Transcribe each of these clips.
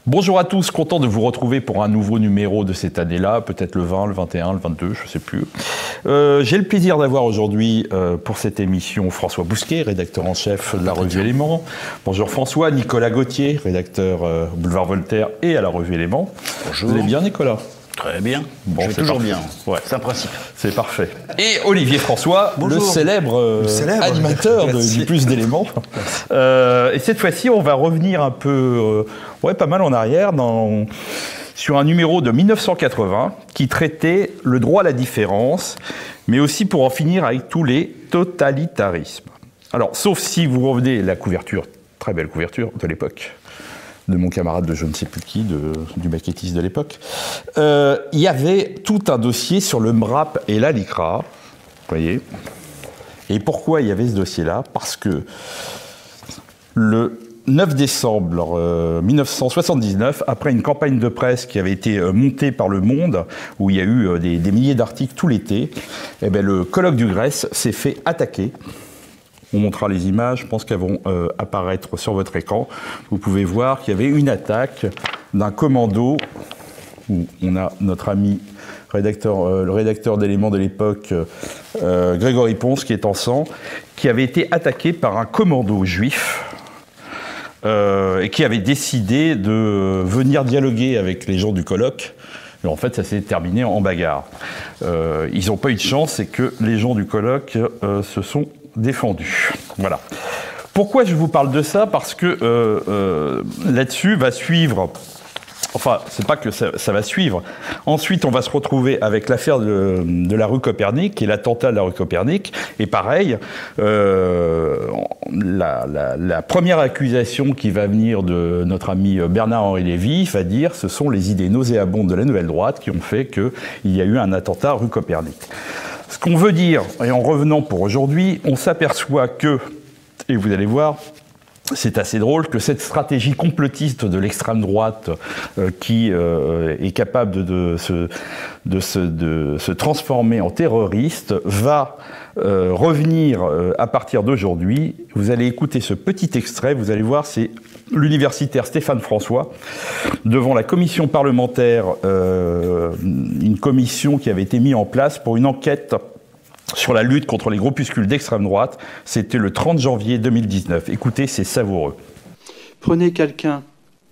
Bonjour à tous, content de vous retrouver pour un nouveau numéro de cette année-là, peut-être le 20, le 21, le 22, je ne sais plus. J'ai le plaisir d'avoir aujourd'hui pour cette émission François Bousquet, rédacteur en chef de la revue Éléments. Bonjour François, Nicolas Gauthier, rédacteur au Boulevard Voltaire et à la revue Éléments. Bonjour. Vous allez bien Nicolas? Très bien, bon, je vais toujours parfait. bien, Ouais. C'est un principe. C'est parfait. Et Olivier François, le célèbre animateur du Plus d'éléments. Et cette fois-ci, on va revenir un peu, pas mal en arrière, sur un numéro de 1980 qui traitait le droit à la différence, mais aussi pour en finir avec tous les totalitarismes. Alors, sauf si vous revenez la couverture, très belle couverture de l'époque, de mon camarade de je ne sais plus qui, du maquettiste de l'époque, il y avait tout un dossier sur le MRAP et la LICRA, vous voyez. Et pourquoi il y avait ce dossier-là? Parce que le 9 décembre 1979, après une campagne de presse qui avait été montée par Le Monde, où il y a eu des milliers d'articles tout l'été, eh bien, le colloque du Grèce s'est fait attaquer. On montrera les images, je pense qu'elles vont apparaître sur votre écran. Vous pouvez voir qu'il y avait une attaque d'un commando, où on a notre ami le rédacteur d'Éléments de l'époque, Grégory Ponce, qui est en sang, qui avait été attaqué par un commando juif et qui avait décidé de venir dialoguer avec les gens du colloque. Et en fait, ça s'est terminé en bagarre. Ils n'ont pas eu de chance, c'est que les gens du colloque se sont défendu. Voilà. Pourquoi je vous parle de ça? Parce que là-dessus va suivre... Enfin, c'est pas que ça va suivre. Ensuite, on va se retrouver avec l'affaire de la rue Copernic et l'attentat de la rue Copernic. Et pareil, la première accusation qui va venir de notre ami Bernard-Henri Lévy va dire que ce sont les idées nauséabondes de la Nouvelle Droite qui ont fait qu'il y a eu un attentat rue Copernic. Ce qu'on veut dire, et en revenant pour aujourd'hui, on s'aperçoit que, et vous allez voir, c'est assez drôle que cette stratégie complotiste de l'extrême droite qui est capable de se transformer en terroriste va revenir à partir d'aujourd'hui. Vous allez écouter ce petit extrait, vous allez voir, c'est l'universitaire Stéphane François devant la commission parlementaire, une commission qui avait été mise en place pour une enquête sur la lutte contre les groupuscules d'extrême droite. C'était le 30 janvier 2019. Écoutez, c'est savoureux. Prenez quelqu'un,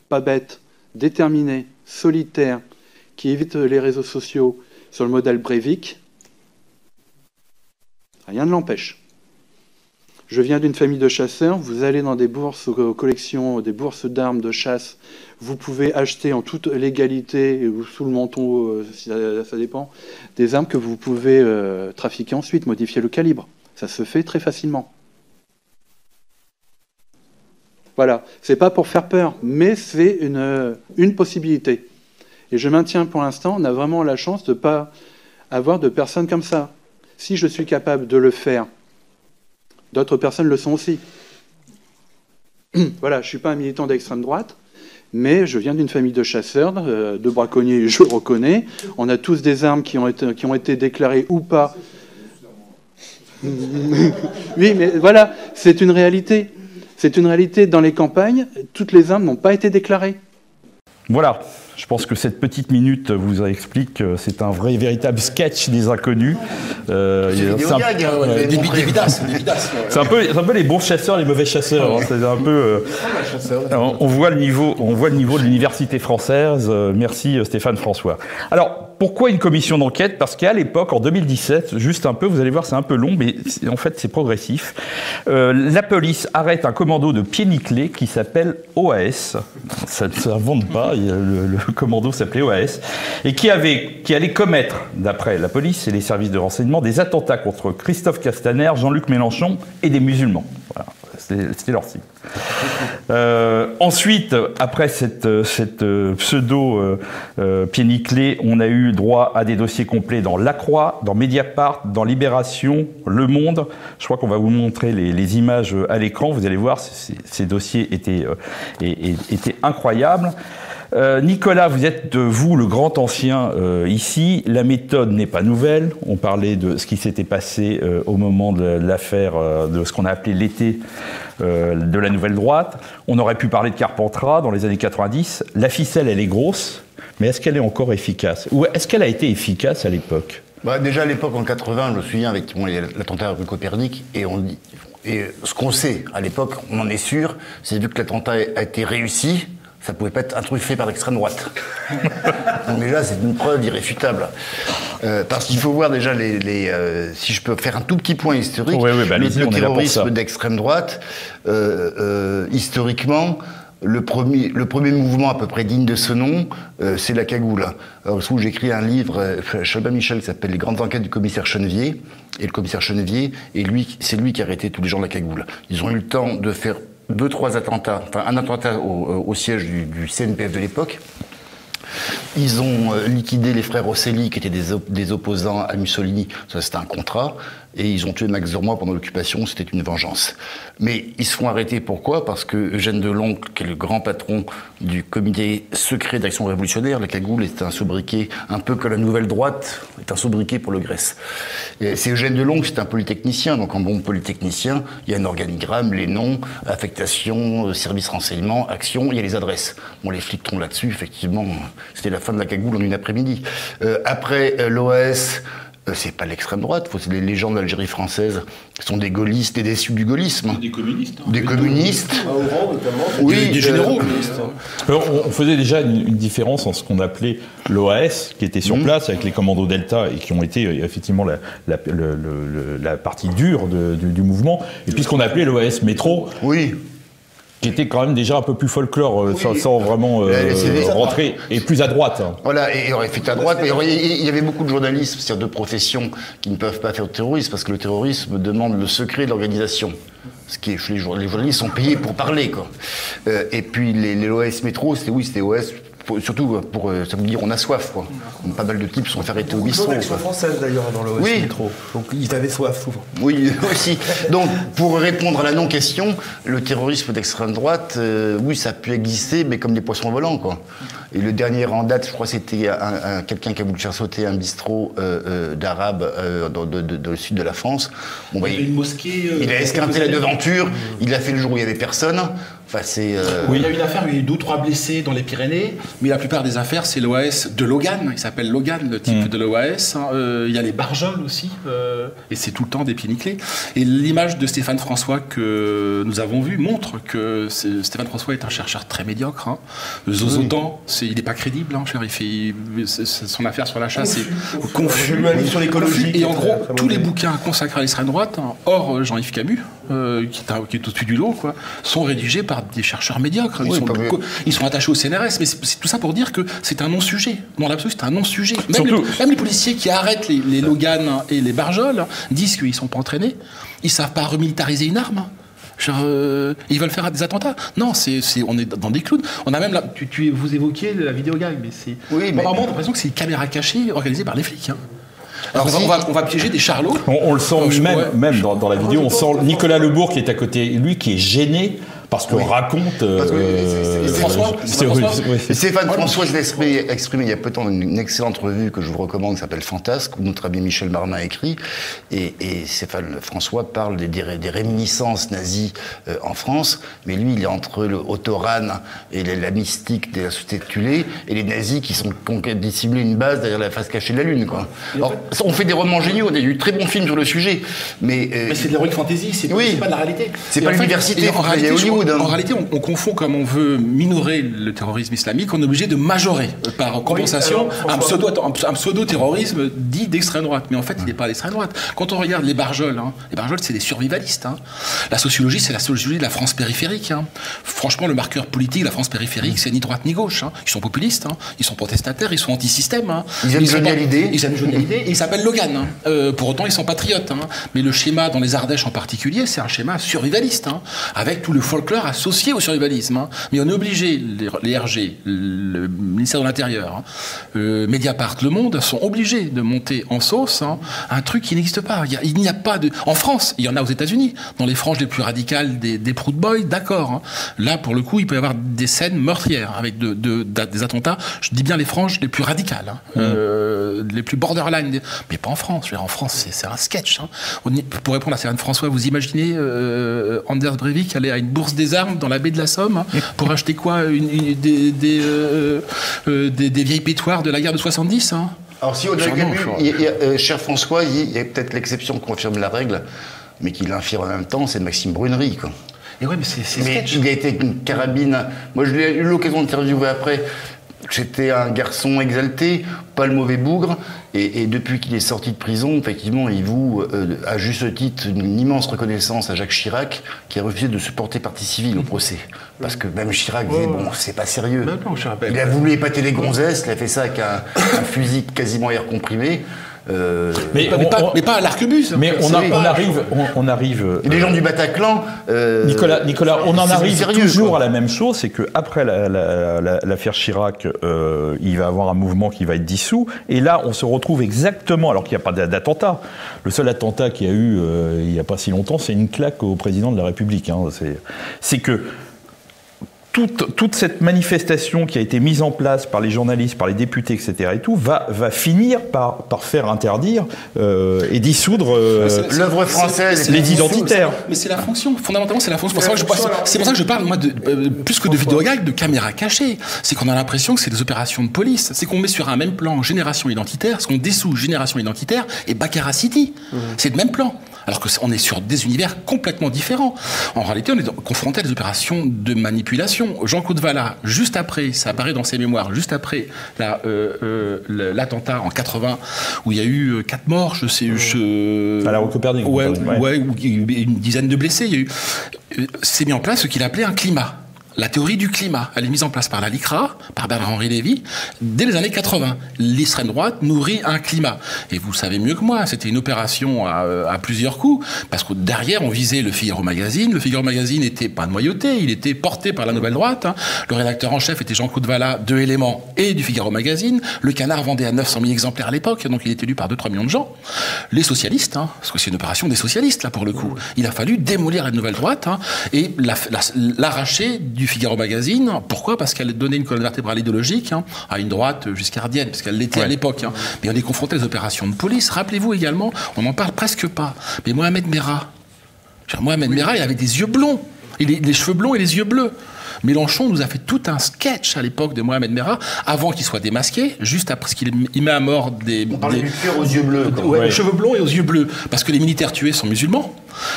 pas bête, déterminé, solitaire, qui évite les réseaux sociaux sur le modèle Breivik, rien ne l'empêche. Je viens d'une famille de chasseurs, vous allez dans des bourses collections, des bourses d'armes de chasse, vous pouvez acheter en toute légalité, ou sous le manteau, si ça dépend, des armes que vous pouvez trafiquer ensuite, modifier le calibre. Ça se fait très facilement. Voilà, c'est pas pour faire peur, mais c'est une possibilité. Et je maintiens pour l'instant, on a vraiment la chance de ne pas avoir de personnes comme ça. Si je suis capable de le faire, d'autres personnes le sont aussi. Voilà, je ne suis pas un militant d'extrême droite, mais je viens d'une famille de chasseurs, de braconniers, je le reconnais. On a tous des armes qui ont été déclarées ou pas. Oui, mais voilà, c'est une réalité. C'est une réalité dans les campagnes. Toutes les armes n'ont pas été déclarées. Voilà. Je pense que cette petite minute vous explique que c'est un vrai, véritable sketch des inconnus. C'est un peu les bons chasseurs, les mauvais chasseurs. Hein. C'est un peu. On voit le niveau de l'université française. Merci Stéphane François. Alors pourquoi une commission d'enquête? Parce qu'à l'époque, en 2017, juste un peu, vous allez voir, c'est un peu long, mais en fait c'est progressif. La police arrête un commando de pieds nickelés qui s'appelle OAS. Ça ne s'invente pas. Le commando s'appelait OAS, et qui allait commettre, d'après la police et les services de renseignement, des attentats contre Christophe Castaner, Jean-Luc Mélenchon et des musulmans. Voilà, c'était leur cible. Ensuite, après cette pseudo pied nickelé, on a eu droit à des dossiers complets dans La Croix, dans Mediapart, dans Libération, Le Monde. Je crois qu'on va vous montrer les images à l'écran. Vous allez voir, ces dossiers étaient incroyables. Nicolas, vous êtes, vous, le grand ancien ici. La méthode n'est pas nouvelle. On parlait de ce qui s'était passé au moment de l'affaire de ce qu'on a appelé l'été de la Nouvelle Droite. On aurait pu parler de Carpentras dans les années 90. La ficelle, elle est grosse, mais est-ce qu'elle est encore efficace? Ou est-ce qu'elle a été efficace à l'époque? Déjà à l'époque, en 80, je me souviens, avec l'attentat rue Copernic, et ce qu'on sait à l'époque, on en est sûr, c'est vu que l'attentat a été réussi, ça pouvait pas être un truc fait par l'extrême droite. Donc déjà, c'est une preuve irréfutable. Parce qu'il faut voir déjà si je peux faire un tout petit point historique, le terrorisme d'extrême droite, historiquement, le premier mouvement à peu près digne de ce nom, c'est la cagoule. Alors, j'ai écrit un livre, Chalbin Michel, qui s'appelle Les grandes enquêtes du commissaire Chenevier. Et le commissaire Chenevier, c'est lui qui a arrêté tous les gens de la cagoule. Ils ont eu le temps de faire 2-3 attentats, enfin un attentat au siège du CNPF de l'époque. Ils ont liquidé les frères Rosselli, qui étaient des opposants à Mussolini. Ça, c'était un contrat. Et ils ont tué Max Zormois pendant l'occupation. C'était une vengeance. Mais ils se font arrêter. Pourquoi? Parce que Eugène Deloncle, qui est le grand patron du comité secret d'action révolutionnaire, la cagoule est un sobriquet, un peu que la Nouvelle Droite est un sobriquet pour le Grèce. C'est Eugène Deloncle, c'est un polytechnicien. Donc en bon polytechnicien, il y a un organigramme, les noms, affectation, service renseignement, action, il y a les adresses. Bon, les flics tombent là-dessus, effectivement. C'était la fin de la cagoule en une après-midi. Après, l'OAS, c'est pas l'extrême droite, c'est les légendes d'Algérie française, qui sont des gaullistes et déçus du gaullisme. Des communistes. Des communistes. À Oran, notamment. Oui, des généraux. On faisait déjà une différence en ce qu'on appelait l'OAS, qui était sur place avec les commandos Delta et qui ont été effectivement la partie dure du mouvement, et puis ce qu'on appelait l'OAS métro. Oui. Qui était quand même déjà un peu plus folklore, sans vraiment rentrer, et plus à droite. Voilà, et il aurait fait à droite, mais il y avait beaucoup de journalistes, c'est-à-dire de professions, qui ne peuvent pas faire de terrorisme, parce que le terrorisme demande le secret de l'organisation. Ce qui est, les journalistes sont payés pour parler, quoi. Et puis les l'OAS métro, c'était OS. Surtout pour ça veut dire on a soif, quoi. Pas mal de types sont fait arrêter au bistrot. L'action française d'ailleurs dans l'OS métro. Donc ils avaient soif souvent. Oui, aussi. Donc pour répondre à la non-question, le terrorisme d'extrême droite, oui, ça a pu exister, mais comme des poissons volants, quoi. Et le dernier en date, je crois, c'était quelqu'un qui a voulu faire sauter un bistrot d'Arabes dans le sud de la France. Bon, bah, une mosquée. Il a esquinté la devanture. Il l'a fait le jour où il n'y avait personne. Enfin, oui, il y a eu une affaire, il y a eu 2 ou 3 blessés dans les Pyrénées, mais la plupart des affaires, c'est l'OAS de Logan. Il s'appelle Logan, le type de l'OAS. Il y a les Barjols aussi, et c'est tout le temps des pieds nickelés. Et l'image de Stéphane François que nous avons vue montre que Stéphane François est un chercheur très médiocre. Zozotan, il n'est pas crédible. Son affaire sur l'achat, c'est confus. J'ai lu un livre sur l'écologie. Et en gros, tous les bouquins consacrés à l'extrême droite, hors Jean-Yves Camus, qui est au-dessus du lot, quoi, sont rédigés par des chercheurs médiocres. Ils sont attachés au CNRS, mais c'est tout ça pour dire que c'est un non-sujet. Dans l'absolu, c'est un non-sujet. Même les policiers qui arrêtent les Logan et les Barjols disent qu'ils ne sont pas entraînés. Ils ne savent pas remilitariser une arme. Genre, ils veulent faire des attentats. Non, on est dans des clowns. On a même vous évoquiez la vidéo gag, mais c'est. Oui, mais... Vraiment, on a l'impression que c'est une caméra cachée organisée par les flics. Alors on va piéger des charlots. On le sent même dans la vidéo, on sent Nicolas Lebourg qui est à côté, lui qui est gêné parce qu'on raconte. Stéphane François, je l'ai exprimé il y a peu de temps dans une excellente revue que je vous recommande qui s'appelle Fantasque, où notre ami Michel Marmin a écrit. Et Stéphane François parle des réminiscences nazies en France, mais lui il est entre le Autoran et la mystique de la société de Tulé et les nazis qui ont dissimulé une base derrière la face cachée de la Lune, quoi. Alors, on fait des romans géniaux, on a eu de très bons films sur le sujet, mais c'est de l'heroic fantasy, c'est pas de la réalité. C'est pas l'université, il y a Hollywood. En réalité, on confond, comme on veut minorer le terrorisme islamique, on est obligé de majorer par compensation un pseudo-terrorisme dit d'extrême droite. Mais en fait, il n'est pas d'extrême droite. Quand on regarde les Barjols, les Barjols, c'est des survivalistes. La sociologie, c'est la sociologie de la France périphérique. Franchement, le marqueur politique de la France périphérique, c'est ni droite ni gauche. Ils sont populistes, ils sont protestataires, ils sont anti-système. Ils aiment Johnny Hallyday. Ils aiment Johnny Hallyday et ils s'appellent Logan. Pour autant, ils sont patriotes. Mais le schéma dans les Ardèches en particulier, c'est un schéma survivaliste, avec tout le folk folklore associé au survivalisme. Hein. Mais on est obligé, les RG, le ministère de l'Intérieur, Mediapart, Le Monde, sont obligés de monter en sauce un truc qui n'existe pas. Il n'y a pas de... En France, il y en a aux États-Unis, dans les franges les plus radicales des Proud Boys, d'accord. Hein. Là, pour le coup, il peut y avoir des scènes meurtrières avec des attentats. Je dis bien les franges les plus radicales, les plus borderline. Mais pas en France. Je veux dire, en France, c'est un sketch. Hein. Pour répondre à Céline François, vous imaginez Anders Breivik aller à une bourse des armes dans la baie de la Somme pour acheter quoi, des vieilles pétoires de la guerre de 70 hein. Alors si Audrey Camus, cher François, il y a peut-être l'exception qui confirme la règle, mais qui l'infirme en même temps, c'est Maxime Brunerie, quoi. Et ouais, mais c'est sketch. Il a été une carabine. Moi, je l'ai eu l'occasion d'interviewer après. C'était un garçon exalté, pas le mauvais bougre, et depuis qu'il est sorti de prison, effectivement, il voue à juste titre une immense reconnaissance à Jacques Chirac, qui a refusé de se porter partie civile au procès. Parce que même Chirac disait, bon, c'est pas sérieux. Il a voulu épater les gonzesses, il a fait ça avec un fusil quasiment air comprimé. Mais pas à l'arquebuse. Mais on arrive. Les gens du Bataclan. Nicolas, on en arrive sérieux, toujours quoi. À la même chose, c'est que après l'affaire Chirac, il va y avoir un mouvement qui va être dissous, et là on se retrouve exactement, alors qu'il n'y a pas d'attentat. Le seul attentat qu'il y a eu il n'y a pas si longtemps, c'est une claque au président de la République. Hein. C'est que toute cette manifestation qui a été mise en place par les journalistes, par les députés, etc. et tout, va finir par faire interdire et dissoudre l'œuvre française, les identitaires. Mais c'est la fonction. Fondamentalement, c'est la fonction. C'est pour ça que je parle, moi, plus que de vidéogag, de caméra cachée. C'est qu'on a l'impression que c'est des opérations de police. C'est qu'on met sur un même plan génération identitaire, ce qu'on dessout génération identitaire et Baccarat City. C'est le même plan. Alors qu'on est sur des univers complètement différents. En réalité, on est confronté à des opérations de manipulation. Jean-Claude Vallat, juste après, ça apparaît dans ses mémoires, juste après l'attentat en 80, où il y a eu 4 morts, je sais... à la Copernic. Ouais, une dizaine de blessés. Il y a eu... C'est mis en place ce qu'il appelait un climat. La théorie du climat, elle est mise en place par la LICRA, par Bernard-Henri Lévy, dès les années 80. L'extrême droite nourrit un climat. Et vous le savez mieux que moi, c'était une opération à plusieurs coups, parce que derrière, on visait le Figaro Magazine. Le Figaro Magazine n'était pas noyauté, il était porté par la Nouvelle Droite. Hein. Le rédacteur en chef était Jean-Claude Vallat, de Éléments et du Figaro Magazine. Le Canard vendait à 900 000 exemplaires à l'époque, donc il était lu par 2-3 millions de gens. Les socialistes, hein, parce que c'est une opération des socialistes, là, pour le coup. Il a fallu démolir la Nouvelle Droite et l'arracher du Figaro Magazine. Pourquoi ? Parce qu'elle donnait une colonne vertébrale idéologique à une droite giscardienne, parce qu'elle l'était à l'époque. Mais on est confronté à des opérations de police. Rappelez-vous également, on n'en parle presque pas, mais Mohamed Merah, il avait des yeux blonds, les cheveux blonds et les yeux bleus. Mélenchon nous a fait tout un sketch à l'époque de Mohamed Merah, avant qu'il soit démasqué, juste après ce qu'il met à mort des... On parlait du cuir aux yeux bleus. Aux cheveux blonds et aux yeux bleus. Parce que les militaires tués sont musulmans,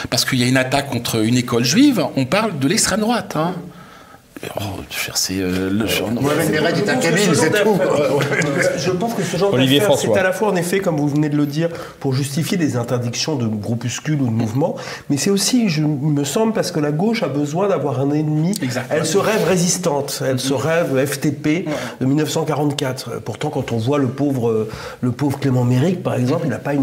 parce qu'il y a une attaque contre une école juive, on parle de l'extrême droite. Hein. Mohamed Merah est un cabine, c'est tout. Je pense que ce genre d'affaire, c'est à la fois, en effet, comme vous venez de le dire, pour justifier des interdictions de groupuscules ou de mouvements, mais c'est aussi, il me semble, parce que la gauche a besoin d'avoir un ennemi. Exactement. Elle se rêve résistante, elle se rêve FTP de 1944. Pourtant, quand on voit le pauvre Clément Méric, par exemple, il n'a pas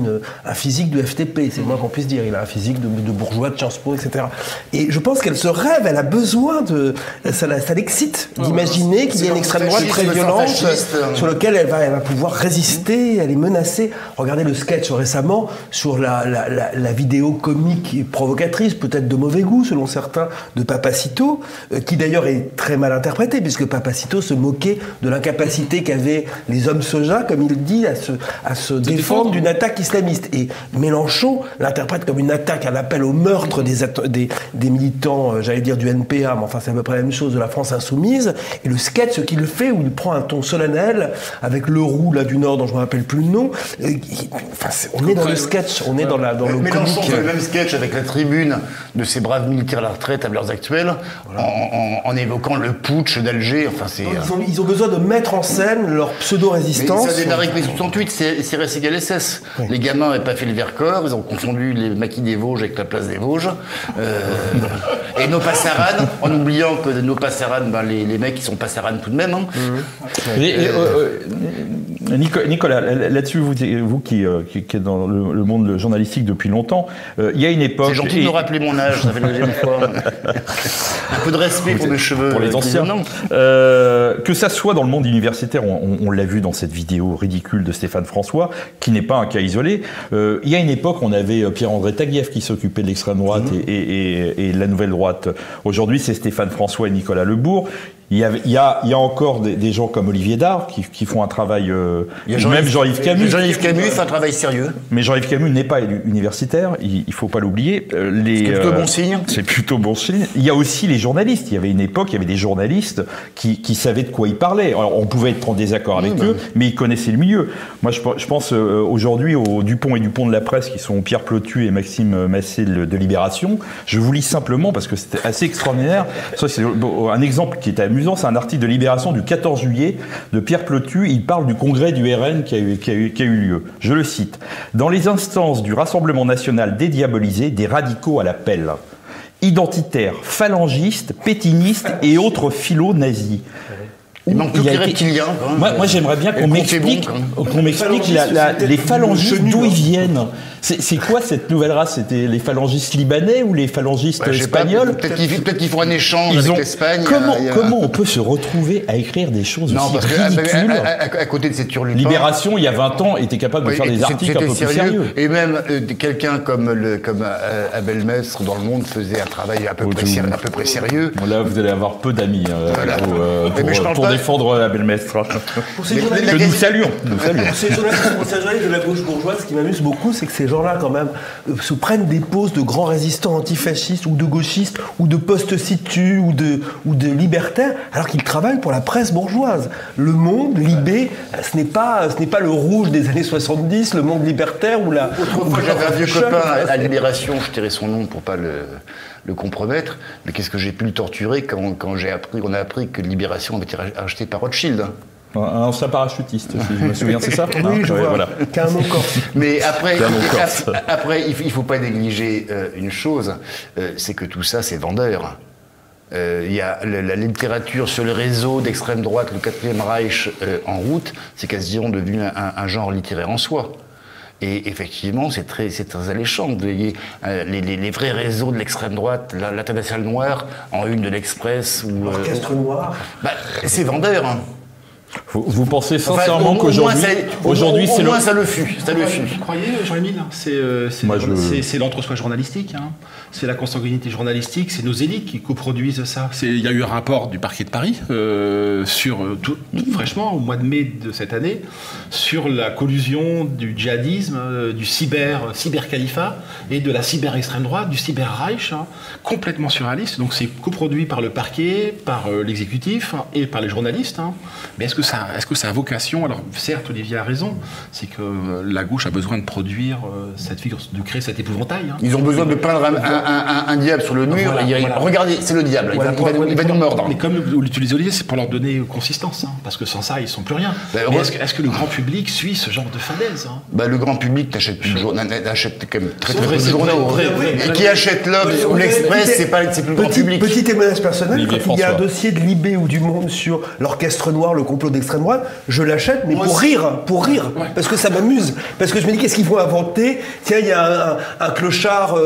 un physique de FTP, c'est le moins qu'on puisse dire. Il a un physique de bourgeois de Sciences Po, etc. Et je pense qu'elle se rêve, elle a besoin de... Ça l'excite d'imaginer qu'il y a une extrême droite très violente sur laquelle elle va pouvoir résister, elle est menacée. Regardez le sketch récemment sur la vidéo comique et provocatrice, peut-être de mauvais goût selon certains, de Papacito, qui d'ailleurs est très mal interprété, puisque Papacito se moquait de l'incapacité qu'avaient les hommes soja, comme il dit, à se défendre d'une attaque islamiste. Et Mélenchon l'interprète comme une attaque, un appel au meurtre des militants, j'allais dire du NPA, mais enfin c'est à peu près la même chose, de la France insoumise. Et le sketch qu'il fait, où il prend un ton solennel avec le roux là du Nord, dont je ne me rappelle plus le nom, on est dans le sketch, on est dans le Mélenchon comique. fait le même sketch avec la tribune de ces braves militaires à la retraite à l'heure actuelle, en évoquant le putsch d'Alger. Enfin, ils ont besoin de mettre en scène leur pseudo-résistance. Ça a démarré avec mai 68, c'est RS égale SS. Oui. Les gamins n'avaient pas fait le Vercors, ils ont confondu les maquis des Vosges avec la place des Vosges. Et nos passarades, en oubliant que nos Passerane, les mecs, ils sont Passerane tout de même. Hein. Nicolas, là-dessus, vous qui êtes dans le monde journalistique depuis longtemps, il y a une époque... C'est gentil de me rappeler mon âge, ça fait la deuxième fois. Un peu de respect pour mes cheveux. Pour les anciens. Que ça soit dans le monde universitaire, on l'a vu dans cette vidéo ridicule de Stéphane François, qui n'est pas un cas isolé. Il y a une époque, on avait Pierre-André Taguieff qui s'occupait de l'extrême droite et de la nouvelle droite. Aujourd'hui, c'est Stéphane François et Nicolas Lebourg. Il y a encore des gens comme Olivier Dahr qui font un travail... même Jean-Yves Camus. Jean-Yves Camus fait un travail sérieux. Mais Jean-Yves Camus n'est pas universitaire, il ne faut pas l'oublier. C'est plutôt bon signe. C'est plutôt bon signe. Il y a aussi les journalistes. Il y avait une époque, il y avait des journalistes qui savaient de quoi ils parlaient. Alors, on pouvait être en désaccord avec eux, mais ils connaissaient le milieu. Moi, je pense aujourd'hui aux Dupont et Dupont de la presse, qui sont Pierre Plotu et Maxime Massé de Libération. Je vous lis simplement, parce que c'était assez extraordinaire. Ça, c'est un exemple qui est amusant. C'est un article de Libération du 14 juillet de Pierre Plotu. Il parle du congrès du RN qui a eu lieu. Je le cite. « Dans les instances du Rassemblement national dédiabolisé, des radicaux à la pelle. Identitaires, phalangistes, pétinistes et autres philo-nazis. » Il manque plus que les reptiliens. Moi j'aimerais bien qu'on m'explique les phalangistes, d'où ils viennent. C'est quoi cette nouvelle race? C'était les phalangistes libanais ou les phalangistes espagnols? Peut-être qu'ils font un échange avec l'Espagne. Comment on peut se retrouver à écrire des choses aussi ridicules? À côté de ces turlupins... Libération, il y a 20 ans, était capable de faire des articles un peu plus sérieux. Et même quelqu'un comme Abel Mestre dans Le Monde faisait un travail à peu près sérieux. Là, vous allez avoir peu d'amis pour défendre Abel Mestre. Que nous saluons. Ces journalistes de la gauche bourgeoise, ce qui m'amuse beaucoup, c'est que ces gens-là, quand même, se prennent des poses de grands résistants antifascistes ou de gauchistes ou de post-situ ou de libertaires, alors qu'ils travaillent pour la presse bourgeoise. Le Monde, Libé, ce n'est pas le Rouge des années 70, le Monde libertaire ou la... Autrefois, j'avais un vieux copain à Libération, je tairai son nom pour pas le compromettre, mais qu'est-ce que j'ai pu le torturer quand on a appris que Libération avait été acheté par Rothschild. Un ancien parachutiste, si je me souviens, c'est ça? Oui, je vois, voilà. Qu'un mot corse. Mais après, il ne faut pas négliger une chose, c'est que tout ça, c'est vendeur. Il y a la littérature sur le réseau d'extrême droite, le 4e Reich en route, c'est quasiment devenu un genre littéraire en soi. Et effectivement, c'est très alléchant. Les vrais réseaux de l'extrême droite, l'Internationale Noire, en une de l'Express... L'Orchestre Noir. C'est vendeur, hein. Vous pensez sincèrement qu'aujourd'hui, c'est au moins ça le fut. Vous croyez, Jean-Émile? C'est l'entre-soi journalistique. Hein. C'est la consanguinité journalistique. C'est nos élites qui coproduisent ça. Il y a eu un rapport du parquet de Paris fraîchement au mois de mai de cette année sur la collusion du djihadisme, du cyber-califat et de la cyber-extrême droite, du cyber-Reich, hein, complètement surréaliste. Donc c'est coproduit par le parquet, par l'exécutif et par les journalistes. Hein. Mais est-ce que ça a vocation? Alors certes, Olivier a raison, c'est que la gauche a besoin de produire cette figure, de créer cet épouvantail. Hein. Ils ont besoin de peindre un diable sur le mur. Regardez, c'est le diable. Il va nous mordre. Mais comme vous l'utilisez, Olivier, c'est pour leur donner consistance, hein, parce que sans ça, ils sont plus rien. Mais est-ce que le grand public suit ce genre de fadaise? Hein? Le grand public n'achète quand même très peu de journaux. Et qui achète l'Obs ou l'Express, c'est plus le grand public. Petit témoignage personnel, quand il y a un dossier de Libé ou du Monde sur l'Orchestre Noir, le complot d'extrême droite, je l'achète, mais pour rire, parce que ça m'amuse, parce que je me dis qu'est-ce qu'ils vont inventer. Tiens, il y a un clochard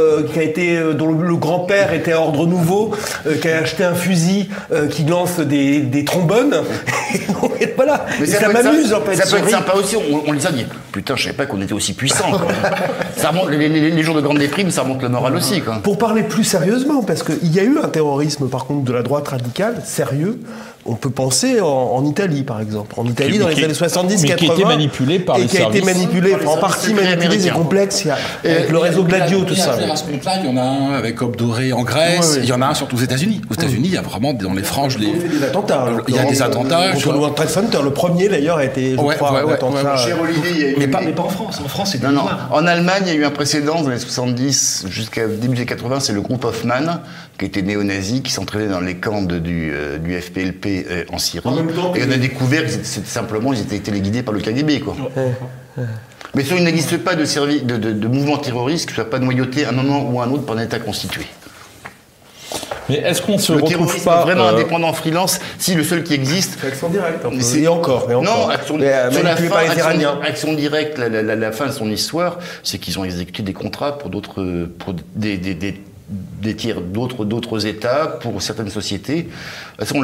dont le grand-père était à Ordre Nouveau, qui a acheté un fusil qui lance des trombones. Et voilà. Mais ça m'amuse en fait. Ça peut être sympa aussi. On les a dit. Putain, je savais pas qu'on était aussi puissants. Ça remonte les jours de grande déprime, ça remonte le moral aussi. Quoi. Pour parler plus sérieusement, parce qu'il y a eu un terrorisme par contre de la droite radicale sérieux. On peut penser en Italie, par exemple. En Italie, dans les années 70-80. Qui a été manipulé par les services. Et qui a été manipulé, en partie manipulé, c'est complexe. Avec le réseau Gladio, tout ça. À ce compte-là, il y en a un avec Hope Doré en Grèce, il y en a un surtout aux États-Unis. Aux États-Unis, il y a vraiment dans les franges... Il y a des attentats. Il y a des attentats. Contre le World Trade Center, le premier d'ailleurs a été, je crois, un attentat. Cher Olivier, il y a eu... Mais pas en France. En France, c'est non. En Allemagne, il y a eu un précédent dans les 70 jusqu'à début des 80, c'est le groupe Hoffmann, qui était néo-nazi, qui s'entraînait dans les camps du FPLP en Syrie. Et on a découvert que ils étaient téléguidés par le KGB, quoi. Mais ça, il n'existe pas de mouvement terroriste qui ne soit pas noyauté à un moment ou à un autre par un État constitué. Mais est-ce qu'on se retrouve pas vraiment indépendant freelance si le seul qui existe... Action directe. Et encore. Non, Action directe, la fin de son histoire, c'est qu'ils ont exécuté des contrats pour des tiers d'autres États, pour certaines sociétés. De toute façon,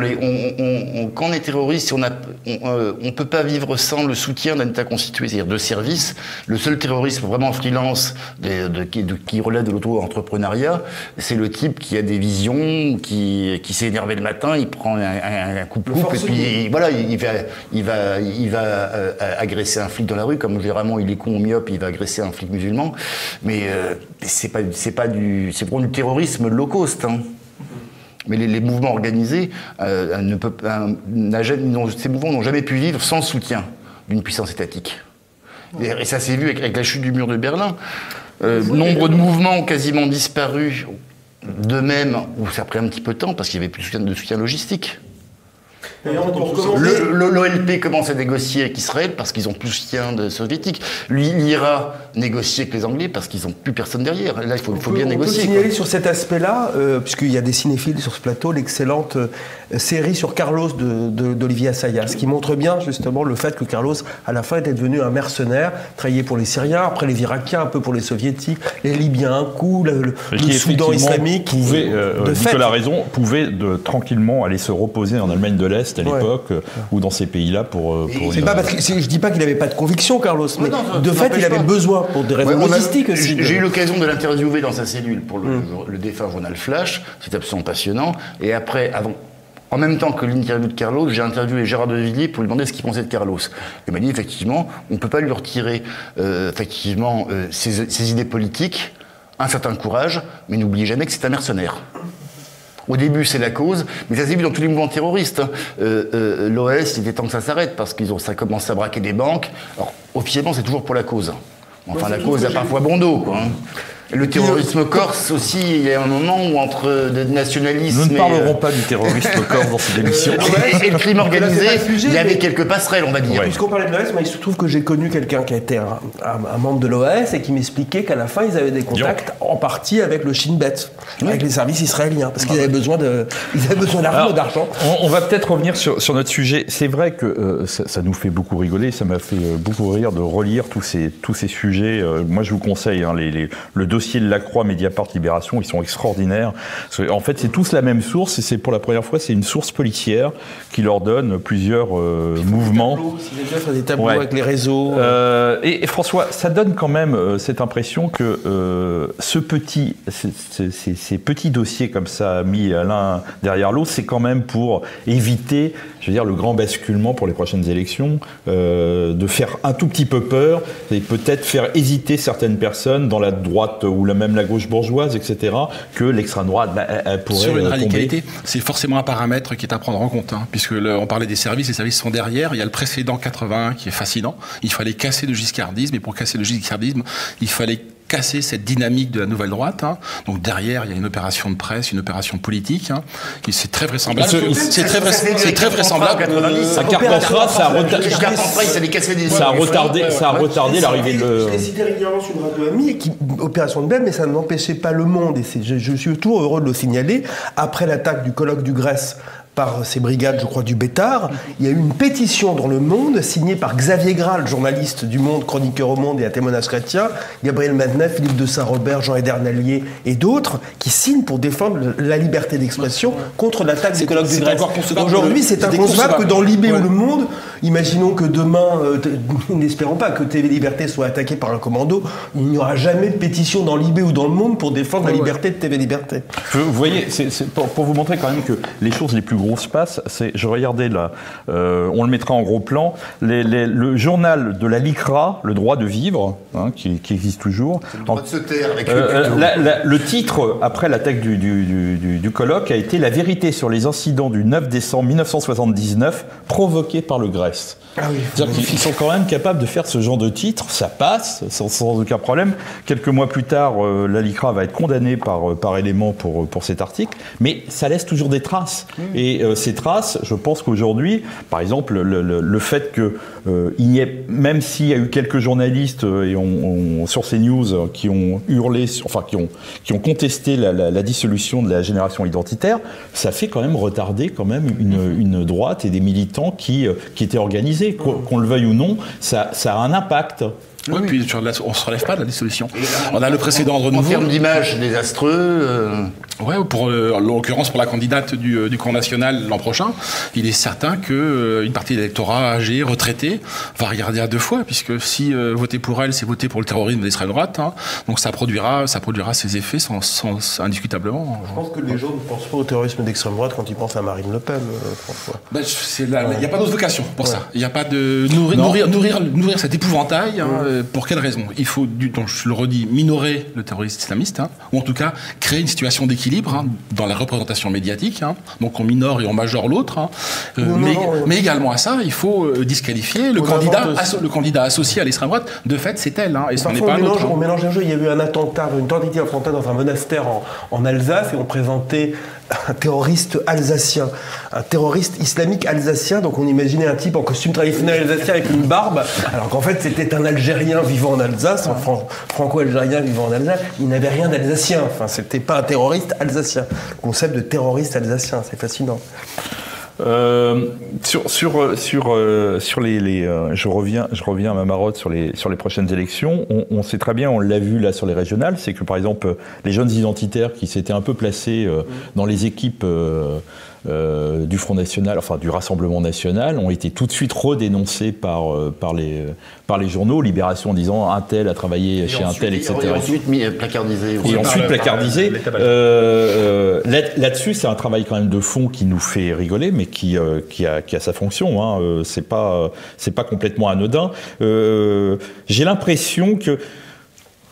quand on est terroriste, on ne peut pas vivre sans le soutien d'un État constitué, c'est-à-dire de services. Le seul terrorisme vraiment freelance qui relève de l'auto-entrepreneuriat, c'est le type qui a des visions, qui s'est énervé le matin, il prend un coup de coupe et puis voilà, il va agresser un flic dans la rue, comme généralement il est con ou myope, il va agresser un flic musulman. Mais c'est vraiment du terrorisme low cost. Hein. Mais les mouvements organisés, ces mouvements n'ont jamais pu vivre sans soutien d'une puissance étatique. Et ça s'est vu avec la chute du mur de Berlin. Nombre de mouvements ont quasiment disparu d'eux-mêmes, ou ça a pris un petit peu de temps, parce qu'il n'y avait plus de soutien logistique. L'OLP commence à négocier avec Israël parce qu'ils ont plus de soutien soviétique. L'IRA négocie avec les Anglais parce qu'ils n'ont plus personne derrière. Là, il faut bien négocier. On peut signaler sur cet aspect-là, puisqu'il y a des cinéphiles sur ce plateau, l'excellente série sur Carlos d'Olivier Assayas, qui montre bien justement le fait que Carlos, à la fin, était devenu un mercenaire, travaillait pour les Syriens, après les Irakiens, un peu pour les Soviétiques, les Libyens un coup, le Soudan islamique. Nicolas Raison pouvait tranquillement aller se reposer en Allemagne de l'Est à l'époque, ou dans ces pays-là pour je dis pas qu'il n'avait pas de conviction, Carlos, mais de fait, il avait besoin pour des raisons logistiques. J'ai eu l'occasion de l'interviewer dans sa cellule pour le défunt journal Flash, c'était absolument passionnant. Et après, en même temps que l'interview de Carlos, j'ai interviewé Gérard de Villiers pour lui demander ce qu'il pensait de Carlos. Il m'a dit, effectivement, on ne peut pas lui retirer ses idées politiques, un certain courage, mais n'oubliez jamais que c'est un mercenaire. Au début, c'est la cause, mais ça s'est vu dans tous les mouvements terroristes. L'OS, il est temps que ça s'arrête, parce ça commence à braquer des banques. Alors, officiellement, c'est toujours pour la cause. Enfin, la cause a parfois bon dos, quoi. Le terrorisme corse aussi, il y a un moment où entre le nationalisme... Nous ne parlerons pas du terrorisme corse dans cette émission. Et le crime organisé, il y avait quelques passerelles, on va dire. Puisqu'on parlait de l'OS, il se trouve que j'ai connu quelqu'un qui a été un membre de l'OS et qui m'expliquait qu'à la fin, ils avaient des contacts en partie avec le Shin Bet, avec les services israéliens, parce qu'ils avaient besoin d'argent. On va peut-être revenir sur notre sujet. C'est vrai que ça nous fait beaucoup rigoler, ça m'a fait beaucoup rire de relire tous ces sujets. Moi, je vous conseille le dossier de Lacroix, Mediapart, Libération, ils sont extraordinaires. En fait, c'est tous la même source, et c'est pour la première fois, c'est une source policière qui leur donne plusieurs mouvements. Des tableaux avec les réseaux. Et François, ça donne quand même cette impression que ces petits dossiers comme ça, mis l'un derrière l'autre, c'est quand même pour éviter, je veux dire, le grand basculement pour les prochaines élections, de faire un tout petit peu peur, et peut-être faire hésiter certaines personnes dans la droite ou même la gauche bourgeoise, etc., que l'extrême droite pourrait sur une radicalité, tomber. C'est forcément un paramètre qui est à prendre en compte, puisque on parlait des services, les services sont derrière. Il y a le précédent 81 qui est fascinant. Il fallait casser le giscardisme, et pour casser le giscardisme, il fallait casser cette dynamique de la nouvelle droite. Donc derrière, il y a une opération de presse, une opération politique. C'est très vraisemblable. C'est très vraisemblable. À Carpentras, ça a retardé l'arrivée de... Je cité rien sur une radio amie, opération de blême, mais ça n'empêchait pas le monde. Et je suis toujours heureux de le signaler. Après l'attaque du colloque du Grèce par ces brigades, je crois, du Bétard, il y a eu une pétition dans Le Monde, signée par Xavier Graal, journaliste du Monde, chroniqueur au Monde et à Témoignage chrétien, Gabriel Madnet, Philippe de Saint-Robert, Jean Edernalier et d'autres, qui signent pour défendre la liberté d'expression contre l'attaque du colloque du Grèce. Aujourd'hui, c'est inconcevable que dans Libé ou Le Monde, imaginons que demain, n'espérons pas que TV Liberté soit attaquée par un commando, il n'y aura jamais de pétition dans Libé ou dans Le Monde pour défendre la liberté de TV Liberté. Vous voyez, c'est pour vous montrer quand même que les choses les plus grosses passent, je regardais là, on le mettra en gros plan, le journal de la LICRA, Le droit de vivre, qui existe toujours. Le droit de se taire avec le titre, après l'attaque du colloque, a été « La vérité sur les incidents du 9 décembre 1979 provoqués par le Grèce ». Ah oui, c'est-à-dire qu'ils sont quand même capables de faire ce genre de titre, ça passe sans aucun problème. Quelques mois plus tard, la LICRA va être condamnée par Élément pour cet article, mais ça laisse toujours des traces. Et Et ces traces, je pense qu'aujourd'hui, par exemple, le fait que il y ait, même s'il y a eu quelques journalistes sur CNews qui ont hurlé, enfin qui ont contesté la dissolution de la génération identitaire, ça fait quand même retarder quand même une droite et des militants qui étaient organisés. Qu'on le veuille ou non, ça a un impact. Oui, puis on ne se relève pas de la dissolution. On a le précédent de renouveau. En termes d'image, désastreux. Ouais, en l'occurrence pour la candidate du Camp National l'an prochain, il est certain qu'une partie de l'électorat âgé, retraité, va regarder à deux fois, puisque si voter pour elle, c'est voter pour le terrorisme de l'extrême droite, hein, donc ça produira ses effets indiscutablement. Je pense que les gens ne pensent pas au terrorisme d'extrême droite quand ils pensent à Marine Le Pen, François. Il n'y a pas d'autre vocation pour ça. Il n'y a pas de nourrir cet épouvantail. Pour quelle raison? Il faut, donc je le redis, minorer le terrorisme islamiste, hein, ou en tout cas créer une situation d'équilibre hein, dans la représentation médiatique. Hein, donc on minore et on majore l'autre. Hein, mais également à ça, il faut disqualifier le candidat associé à l'extrême droite. De fait, c'est elle. Hein, et ce n'est pas un autre. On mélange un jeu. Il y a eu un attentat, une tentative d'attentat dans un monastère en Alsace et on présentait un terroriste alsacien, un terroriste islamique alsacien. Donc on imaginait un type en costume traditionnel alsacien avec une barbe, alors qu'en fait c'était un Algérien vivant en Alsace, un franco-algérien vivant en Alsace. Il n'avait rien d'alsacien. Enfin, c'était pas un terroriste alsacien. Le concept de terroriste alsacien, c'est fascinant. Je reviens à ma marotte sur les prochaines élections. On sait très bien, on l'a vu là sur les régionales, c'est que par exemple les jeunes identitaires qui s'étaient un peu placés dans les équipes du Front National, enfin du Rassemblement National, ont été tout de suite redénoncés par les journaux, Libération en disant un tel a travaillé chez un tel, etc. Et ensuite placardisés. Et ensuite placardisés. Là-dessus, c'est un travail quand même de fond qui nous fait rigoler, mais qui a sa fonction. Hein. C'est pas complètement anodin. J'ai l'impression que,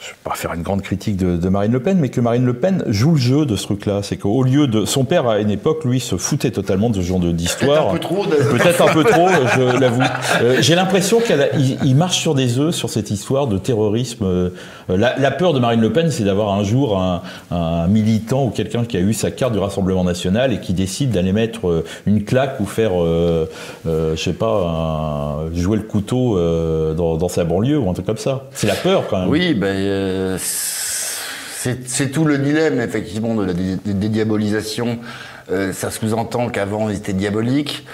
je ne vais pas faire une grande critique de Marine Le Pen, mais que Marine Le Pen joue le jeu de ce truc-là. C'est qu'au lieu de... Son père, à une époque, lui, se foutait totalement de ce genre d'histoire. Peut-être un peu trop, je l'avoue. J'ai l'impression qu'il marche sur des œufs sur cette histoire de terrorisme. La peur de Marine Le Pen, c'est d'avoir un jour un militant ou quelqu'un qui a eu sa carte du Rassemblement National et qui décide d'aller mettre une claque ou faire, je sais pas, jouer le couteau dans sa banlieue ou un truc comme ça. C'est la peur, quand même. Oui, c'est tout le dilemme, effectivement, de la dédiabolisation. Ça sous-entend qu'avant, ils étaient diaboliques.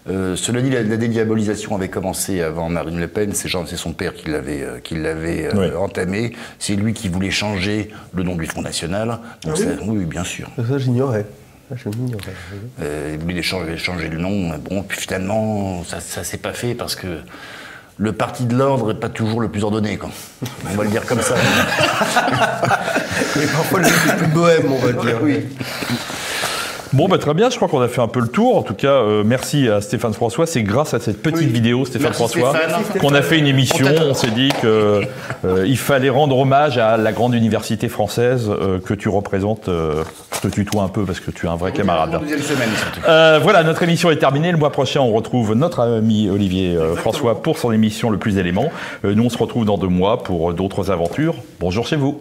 Cela dit, la dédiabolisation avait commencé avant Marine Le Pen. C'est son père qui l'avait entamé. C'est lui qui voulait changer le nom du Front National. Donc oui, bien sûr. Ça, j'ignorais. Il voulait changer le nom. Bon, puis finalement, ça s'est pas fait parce que le parti de l'ordre n'est pas toujours le plus ordonné, quoi. On va le dire comme ça. Mais parfois le plus bohème, on va dire. Oui. Bon, très bien, je crois qu'on a fait un peu le tour. En tout cas, merci à Stéphane François. C'est grâce à cette petite vidéo, Stéphane François, qu'on a fait une émission. On s'est dit qu'il fallait rendre hommage à la grande université française que tu représentes. Je te tutoie un peu parce que tu es un vrai camarade. Voilà, notre émission est terminée. Le mois prochain, on retrouve notre ami Olivier François pour son émission Le Plus Élément. Nous, on se retrouve dans 2 mois pour d'autres aventures. Bonjour chez vous.